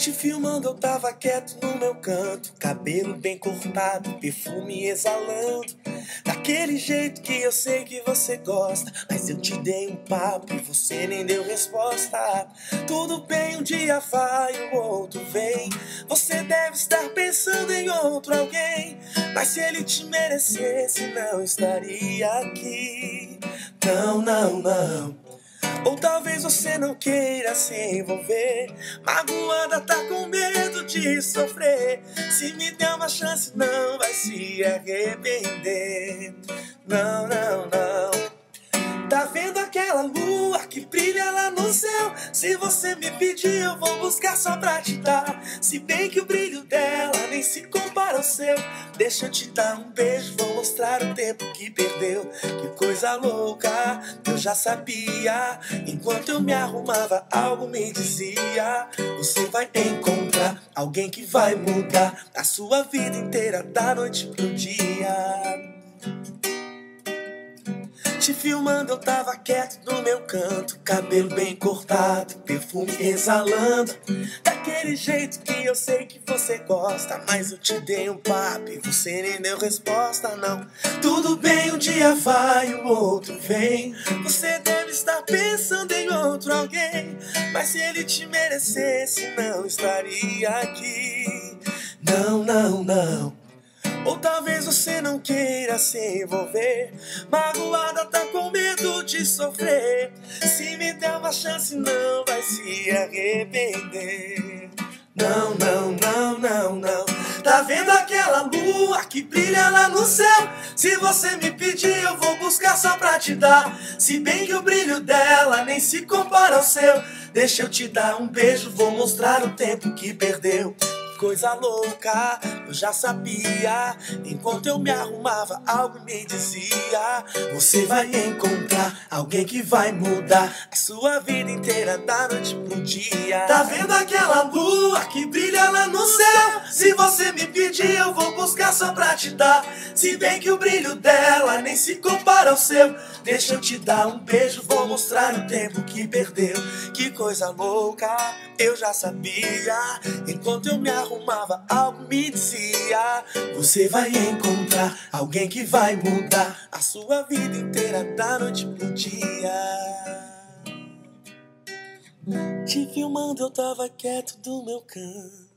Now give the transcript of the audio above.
Te filmando eu tava quieto no meu canto, cabelo bem cortado, perfume exalando, daquele jeito que eu sei que você gosta. Mas eu te dei um papo e você nem deu resposta. Tudo bem, um dia vai, o outro vem. Você deve estar pensando em outro alguém, mas se ele te merecesse não estaria aqui. Não, não, não. Ou talvez você não queira se envolver, magoada, tá com medo de sofrer. Se me der uma chance não vai se arrepender. Não, não, não. Tá vendo aquela lua que brilha lá no céu? Se você me pedir eu vou buscar só pra te dar. Se bem que o brilho dela nem se compara ao seu. Deixa eu te dar um beijo, vou mostrar o tempo que perdeu. Que coisa louca, eu já sabia. Enquanto eu me arrumava algo me dizia: você vai encontrar alguém que vai mudar a sua vida inteira da noite pro dia. Te filmando eu tava quieto no meu canto, cabelo bem cortado, perfume exalando, daquele jeito que eu sei que você gosta. Mas eu te dei um papo e você nem deu resposta, não. Tudo bem, um dia vai, o outro vem. Você deve estar pensando em outro alguém, mas se ele te merecesse não estaria aqui. Não, não, não. Ou talvez você não queira se envolver, magoada, tá com medo de sofrer. Se me der uma chance não vai se arrepender. Não, não, não, não, não. Tá vendo aquela lua que brilha lá no céu? Se você me pedir eu vou buscar só pra te dar. Se bem que o brilho dela nem se compara ao seu. Deixa eu te dar um beijo, vou mostrar o tempo que perdeu. Coisa louca, eu já sabia. Enquanto eu me arrumava, algo me dizia: você vai encontrar alguém que vai mudar a sua vida inteira da noite pro dia. Tá vendo aquela lua que brilha lá no céu? Se você me pedir eu vou buscar só pra te dar. Se bem que o brilho dela nem se compara ao seu. Deixa eu te dar um beijo, vou mostrar o tempo que perdeu. Que coisa louca, eu já sabia. Enquanto eu me arrumava, algo me dizia: você vai encontrar alguém que vai mudar a sua vida inteira da noite pro dia. Te filmando eu tava quieto do meu canto.